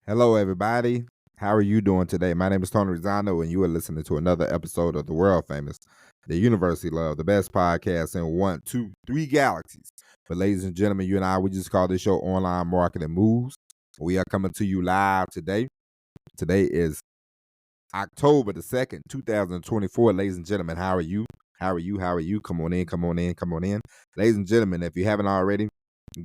Hello, everybody. How are you doing today? My name is Tony Rizzano, and you are listening to another episode of the world famous, the University Love, the best podcast in 1, 2, 3 galaxies. But ladies and gentlemen, you and I, we just call this show Online Marketing Moves. We are coming to you live today. Today is October the 2nd, 2024. Ladies and gentlemen, how are you? How are you? How are you? Come on in, come on in, come on in. Ladies and gentlemen, if you haven't already,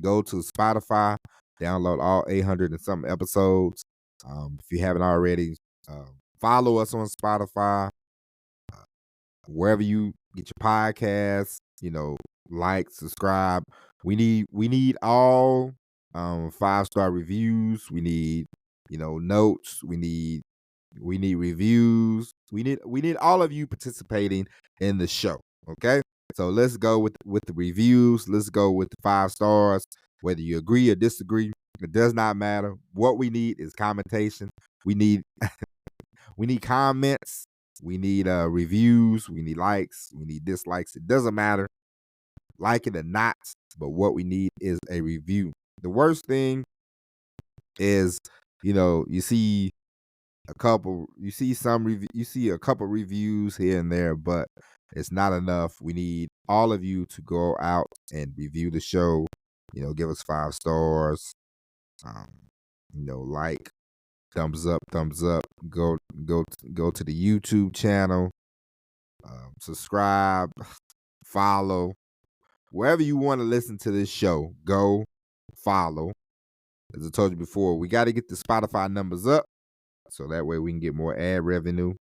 go to Spotify, download all 800 and something episodes. If you haven't already, follow us on Spotify, wherever you get your podcasts. Like, subscribe. We need all 5-star reviews. We need notes. We need reviews. We need all of you participating in the show. Okay, so let's go with the reviews. Let's go with the 5 stars. Whether you agree or disagree, it does not matter. What we need is commentation. We need comments. We need reviews. We need likes. We need dislikes. It doesn't matter, like it or not. But what we need is a review. The worst thing is, you see a couple reviews here and there, but it's not enough. We need all of you to go out and review the show. Give us 5 stars. Like, thumbs up. Go to the YouTube channel. Subscribe, follow. Wherever you want to listen to this show, go follow. As I told you before, we got to get the Spotify numbers up, so that way we can get more ad revenue.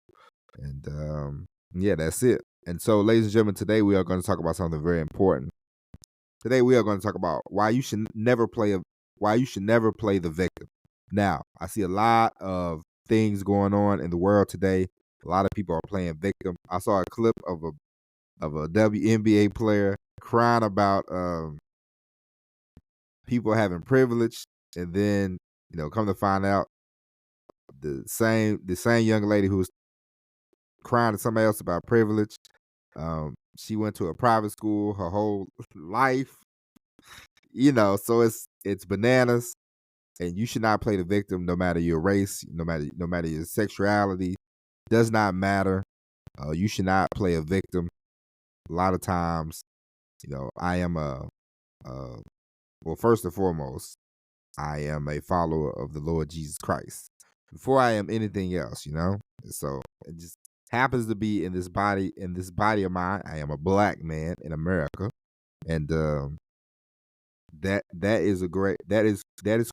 And yeah, that's it. And so, ladies and gentlemen, today we are going to talk about something very important. Today we are going to talk about why you should never play the victim. Now, I see a lot of things going on in the world today. A lot of people are playing victim. I saw a clip of a WNBA player crying about people having privilege, and then come to find out, the same young lady who was crying to somebody else about privilege, she went to a private school her whole life. So it's bananas. And you should not play the victim, no matter your race, no matter your sexuality. Does not matter. You should not play a victim. A lot of times, I am well, first and foremost, I am a follower of the Lord Jesus Christ before I am anything else. So it just happens to be in this body of mine. I am a black man in America, and that is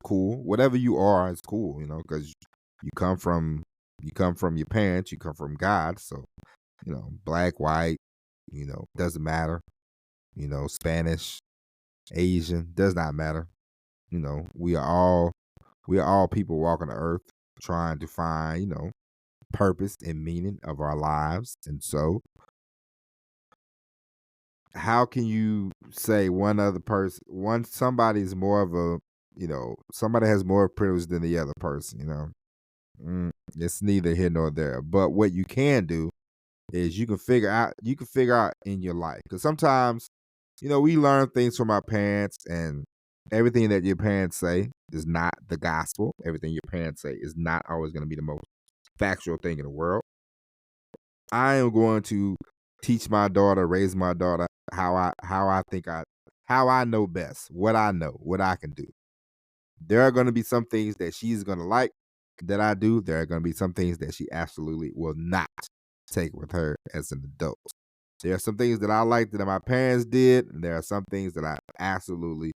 cool. Whatever you are is cool, because you come from your parents, you come from God. So black, white, doesn't matter. Spanish, Asian, does not matter. We are all people walking the earth, trying to find purpose and meaning of our lives. And so, how can you say somebody's more of a, somebody has more privilege than the other person? It's neither here nor there. But what you can do is you can figure out in your life, because sometimes we learn things from our parents, and everything that your parents say is not the gospel. Everything your parents say is not always going to be the most factual thing in the world. I am going to raise my daughter how I know best, what I know, what I can do. There are going to be some things that she's going to like that I do. There are going to be some things that she absolutely will not take with her as an adult. There are some things that I like that my parents did, and there are some things that I absolutely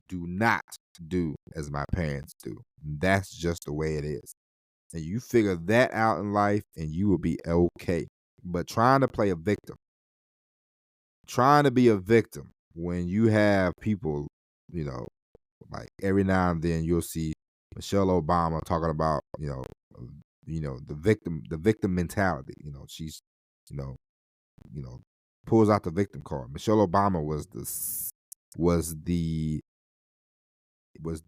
do not do as my parents do. And that's just the way it is. And you figure that out in life, and you will be okay. But trying to be a victim when you have people, like every now and then you'll see Michelle Obama talking about, the victim mentality. She's, pulls out the victim card. Michelle Obama was the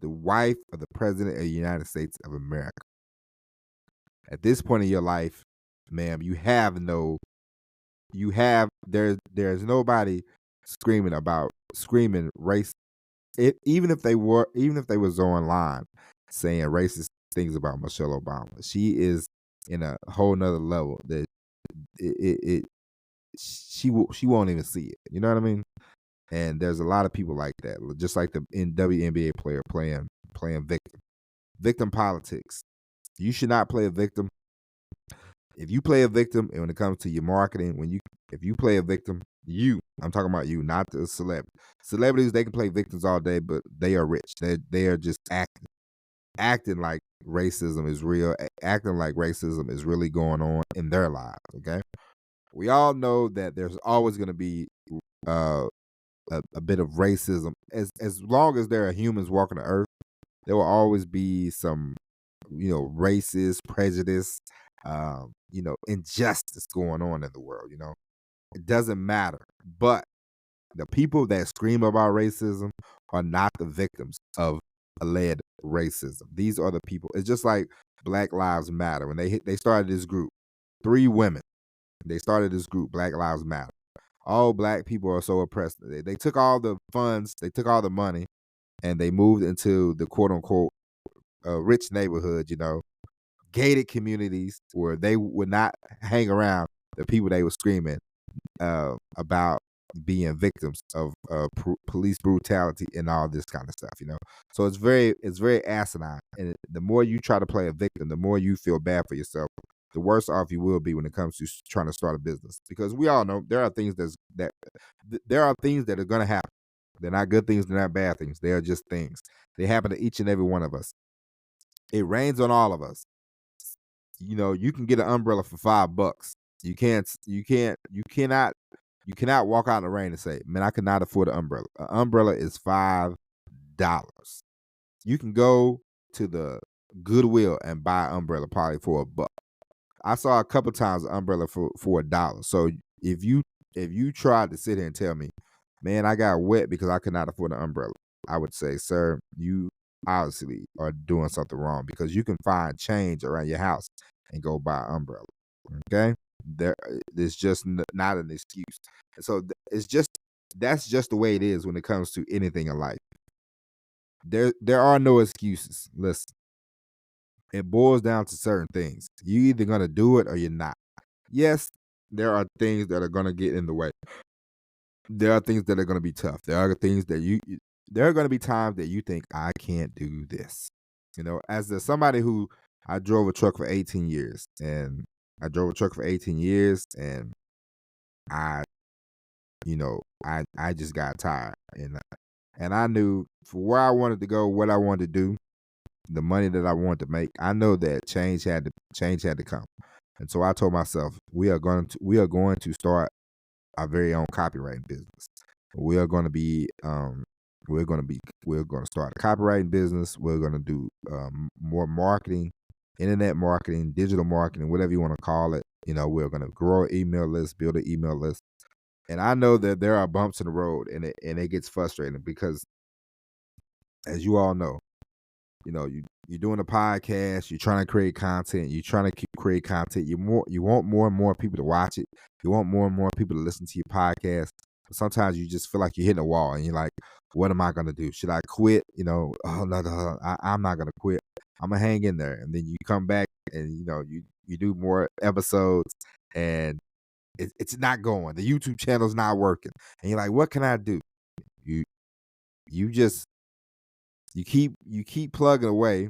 wife of the president of the United States of America. At this point in your life, ma'am, there's nobody screaming race. Even if they was online saying racist things about Michelle Obama. She is in a whole nother level that it she won't even see it. You know what I mean? And there's a lot of people like that, just like the WNBA player playing victim politics. You should not play a victim. If you play a victim, and when it comes to your marketing, if you play a victim, I'm talking about you, not the celebrity. Celebrities, they can play victims all day, but they are rich. They are just acting like racism is real, acting like racism is really going on in their lives. Okay, we all know that there's always going to be uh, a bit of racism as long as there are humans walking the earth. There will always be some, racist prejudice, injustice going on in the world. It doesn't matter. But the people that scream about racism are not the victims of alleged racism. These are the people. It's just like Black Lives Matter. When they started this group, 3 women, they started this group, Black Lives Matter. All black people are so oppressed. They took all the funds, they took all the money, and they moved into the quote unquote rich neighborhood, gated communities where they would not hang around the people they were screaming about being victims of police brutality and all this kind of stuff. So it's very asinine, and the more you try to play a victim, the more you feel bad for yourself, the worse off you will be when it comes to trying to start a business. Because we all know there are things there are things that are going to happen. They're not good things, they're not bad things. They are just things. They happen to each and every one of us. It rains on all of us. You can get an umbrella for $5. You cannot walk out in the rain and say, "Man, I cannot afford an umbrella." An umbrella is $5. You can go to the Goodwill and buy an umbrella probably for $1. I saw a couple times an umbrella for $1. So if you tried to sit here and tell me, "Man, I got wet because I could not afford an umbrella," I would say, "Sir, you obviously are doing something wrong, because you can find change around your house and go buy an umbrella." Okay, there's just not an excuse. And so that's just the way it is when it comes to anything in life. There are no excuses. Listen, it boils down to certain things. You either gonna do it or you're not. Yes, there are things that are gonna get in the way. There are things that are gonna be tough. There are things that there are gonna be times that you think, "I can't do this." As somebody who I drove a truck for 18 years, and I, I just got tired, and I knew for where I wanted to go, what I wanted to do, the money that I wanted to make. I know that change had to come, and so I told myself, we are going to start our very own copywriting business. We are going to be we're going to start a copywriting business. We're going to do more marketing, internet marketing, digital marketing, whatever you want to call it. We're going to grow an email list, build an email list. And I know that there are bumps in the road, and it gets frustrating because, as you all know, you're doing a podcast, you're trying to create content, you're trying to create content. You want more and more people to watch it. You want more and more people to listen to your podcast. But sometimes you just feel like you're hitting a wall, and you're like, "What am I gonna do? Should I quit?" Oh no, I'm not gonna quit. I'm gonna hang in there. And then you come back, and you do more episodes, and it's not going. The YouTube channel's not working, and you're like, "What can I do?" You just you keep plugging away.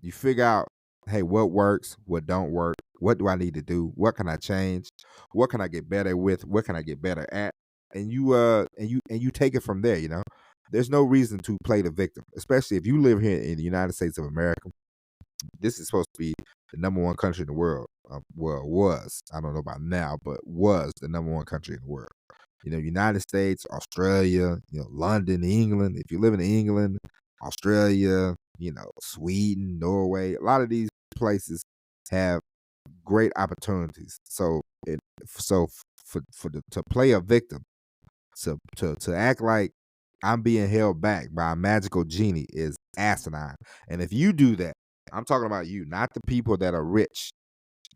You figure out, hey, what works, what don't work, what do I need to do, what can I change, what can I get better with, what can I get better at, and you take it from there. There's no reason to play the victim, especially if you live here in the United States of America. This is supposed to be the #1 country in the world. Well, was, I don't know about now, but was the #1 country in the world. United States, Australia, London, England. If you live in England, Australia, Sweden, Norway, a lot of these places have great opportunities. So to play a victim, to act like I'm being held back by a magical genie is asinine. And if you do that, I'm talking about you, not the people that are rich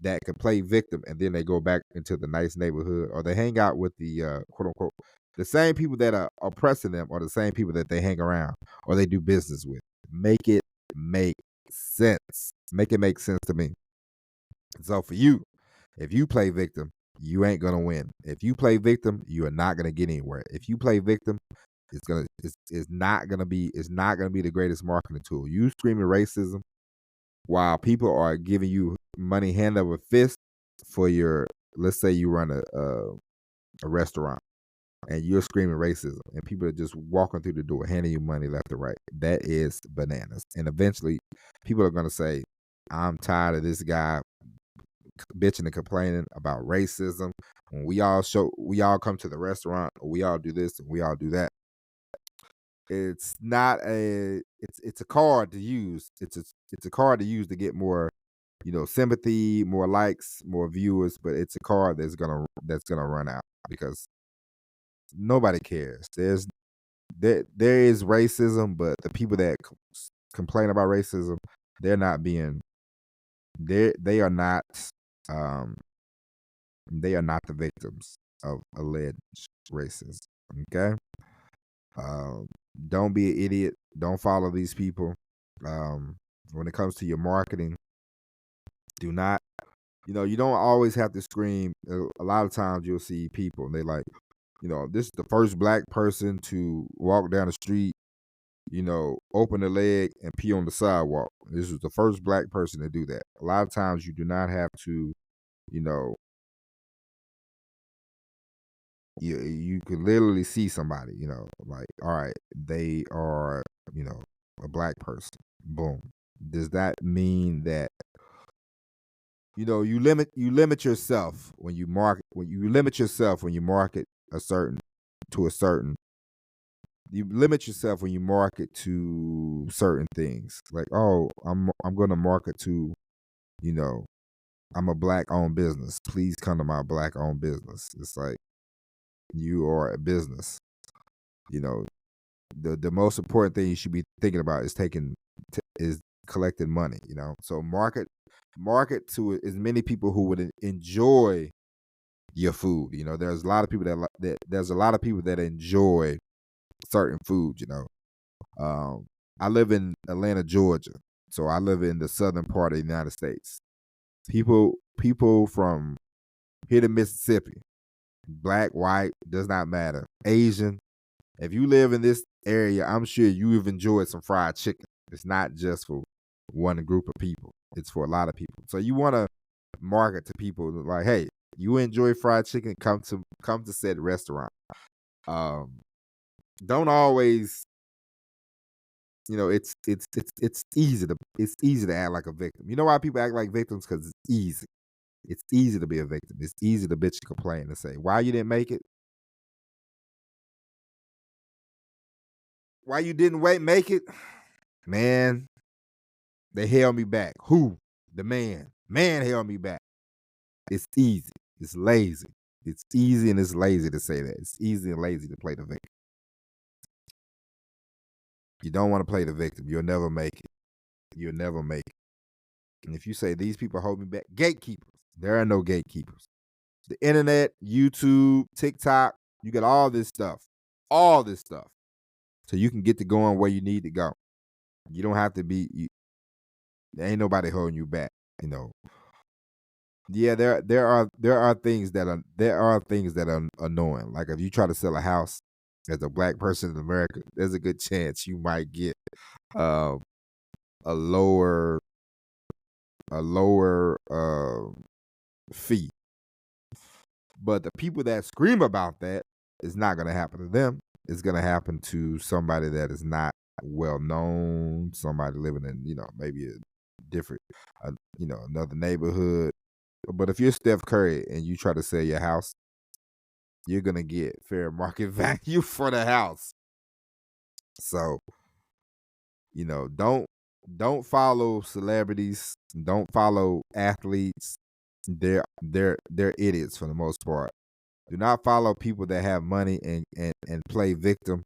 that can play victim and then they go back into the nice neighborhood, or they hang out with the quote unquote the same people that are oppressing them, or the same people that they hang around or they do business with. Make sense. Make it make sense to me. So for you, if you play victim, you ain't gonna win. If you play victim, you are not gonna get anywhere. If you play victim, it's not gonna be the greatest marketing tool. You screaming racism while people are giving you money hand over fist for your, let's say you run a restaurant and you're screaming racism and people are just walking through the door handing you money left and right. That is bananas. And eventually people are gonna say, I'm tired of this guy bitching and complaining about racism. When we all come to the restaurant, or we all do this and we all do that. It's not it's a card to use. It's a card to use to get more, sympathy, more likes, more viewers, but it's a card that's gonna run out because nobody cares. There is racism, but the people that complain about racism, they're not being they are not um they are not the victims of alleged racism. Okay. Um, don't be an idiot. Don't follow these people. When it comes to your marketing, do not. You don't always have to scream. A lot of times you'll see people and they like, this is the first black person to walk down the street, open a leg and pee on the sidewalk. This was the first black person to do that. A lot of times you do not have to, you know, you can literally see somebody, like, all right, they are, a black person. Boom. Does that mean that you limit yourself when you market a certain to a certain you limit yourself when you market to certain things. Like, oh, I'm gonna market to, you know, I'm a black owned business. Please come to my black owned business. It's like you are a business. You know, the most important thing you should be thinking about is collecting money. So market to as many people who would enjoy your food. There's a lot of people there's a lot of people that enjoy certain foods. I live in Atlanta, Georgia, so I live in the southern part of the United States. People from here to Mississippi, black, white, does not matter, Asian. If you live in this area, I'm sure you've enjoyed some fried chicken. It's not just for one group of people. It's for a lot of people. So you want to market to people like, hey, you enjoy fried chicken, come to said restaurant. Don't always, it's easy to act like a victim. You know why people act like victims? Because it's easy. It's easy to be a victim. It's easy to bitch and complain and say, why you didn't make it? Why you didn't make it? Man, they held me back. Who? The man. Man held me back. It's easy. It's lazy. It's easy and it's lazy to say that. It's easy and lazy to play the victim. You don't want to play the victim. You'll never make it. You'll never make it. And if you say these people hold me back, gatekeepers. There are no gatekeepers. The internet, YouTube, TikTok, you got all this stuff. All this stuff. So you can get to going where you need to go. You don't have to be there ain't nobody holding you back, Yeah, there are things that are annoying. Like if you try to sell a house as a black person in America, there's a good chance you might get a lower fee. But the people that scream about that, it's not going to happen to them. It's going to happen to somebody that is not well known, somebody living in, maybe a different, another neighborhood. But if you're Steph Curry and you try to sell your house, you're going to get fair market value for the house. So, don't follow celebrities, don't follow athletes. They're idiots for the most part. Do not follow people that have money and play victim.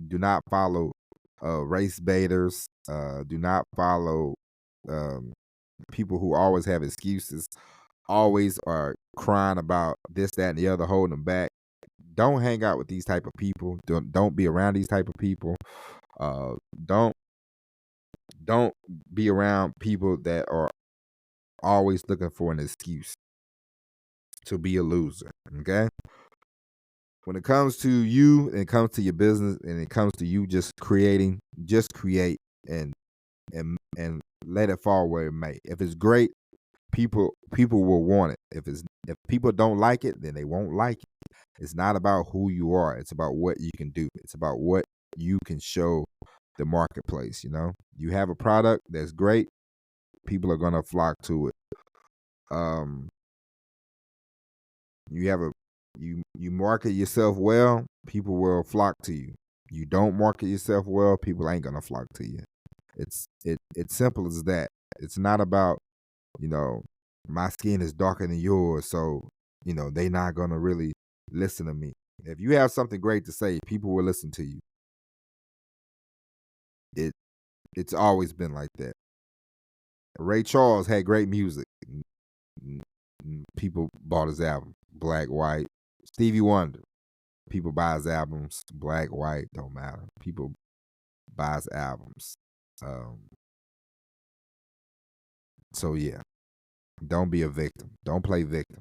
Do not follow race baiters. Do not follow people who always have excuses, always are crying about this, that, and the other, holding them back. Don't hang out with these type of people. Don't be around these type of people. Don't Don't be around people that are always looking for an excuse to be a loser. Okay. When it comes to you, and it comes to your business, and it comes to you just creating, just create and let it fall where it may. If it's great, people will want it. If people don't like it, then they won't like it. It's not about who you are. It's about what you can do. It's about what you can show the marketplace. You have a product that's great. People are gonna flock to it. You have a you market yourself well, people will flock to you. You don't market yourself well, people ain't gonna flock to you. It's simple as that. It's not about, my skin is darker than yours, so they not gonna really listen to me. If you have something great to say, people will listen to you. It's always been like that. Ray Charles had great music. People bought his album, black, white. Stevie Wonder, people buy his albums, black, white, don't matter. People buy his albums. So yeah, don't be a victim. Don't play victim.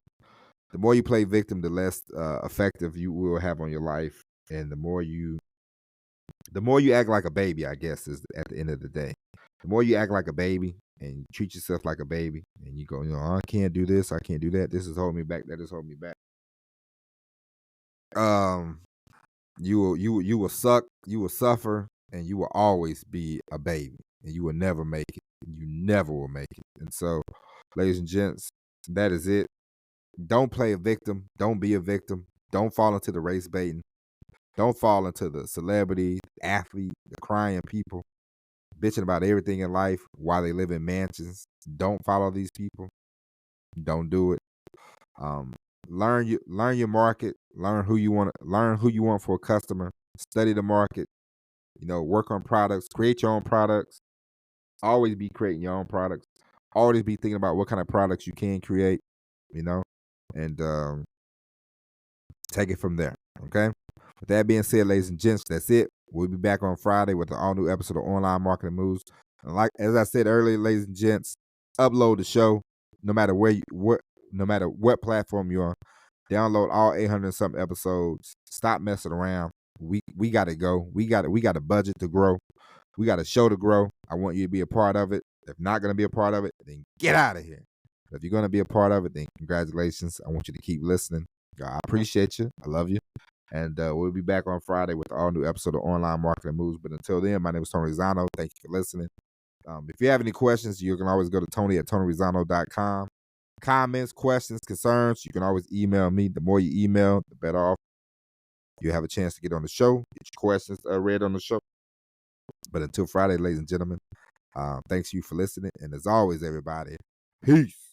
The more you play victim, the less effective you will have on your life, and the more you act like a baby, I guess, is at the end of the day. The more you act like a baby and you treat yourself like a baby, and you go, I can't do this, I can't do that. This is holding me back. That is holding me back. You will suck, you will suffer, and you will always be a baby, and you will never make it. You never will make it. And so, ladies and gents, that is it. Don't play a victim. Don't be a victim. Don't fall into the race baiting. Don't fall into the celebrity, athlete, the crying people, bitching about everything in life while they live in mansions. Don't follow these people. Don't do it. Learn your market. Learn who you want for a customer. Study the market. Work on products. Create your own products. Always be creating your own products. Always be thinking about what kind of products you can create. And take it from there. Okay. With that being said, ladies and gents, that's it. We'll be back on Friday with an all new episode of Online Marketing Moves. And as I said earlier, ladies and gents, upload the show no matter no matter what platform you're on. Download all 800 and something episodes. Stop messing around. We got to go. We got a budget to grow. We got a show to grow. I want you to be a part of it. If not going to be a part of it, then get out of here. If you're going to be a part of it, then congratulations. I want you to keep listening. I appreciate you. I love you. And we'll be back on Friday with an all new episode of Online Marketing Moves. But until then, my name is Tony Rizzano. Thank you for listening. If you have any questions, you can always go to Tony@TonyRizzano.com. Comments, questions, concerns, you can always email me. The more you email, the better off you have a chance to get on the show, get your questions read on the show. But until Friday, ladies and gentlemen, thanks you for listening. And as always, everybody, peace.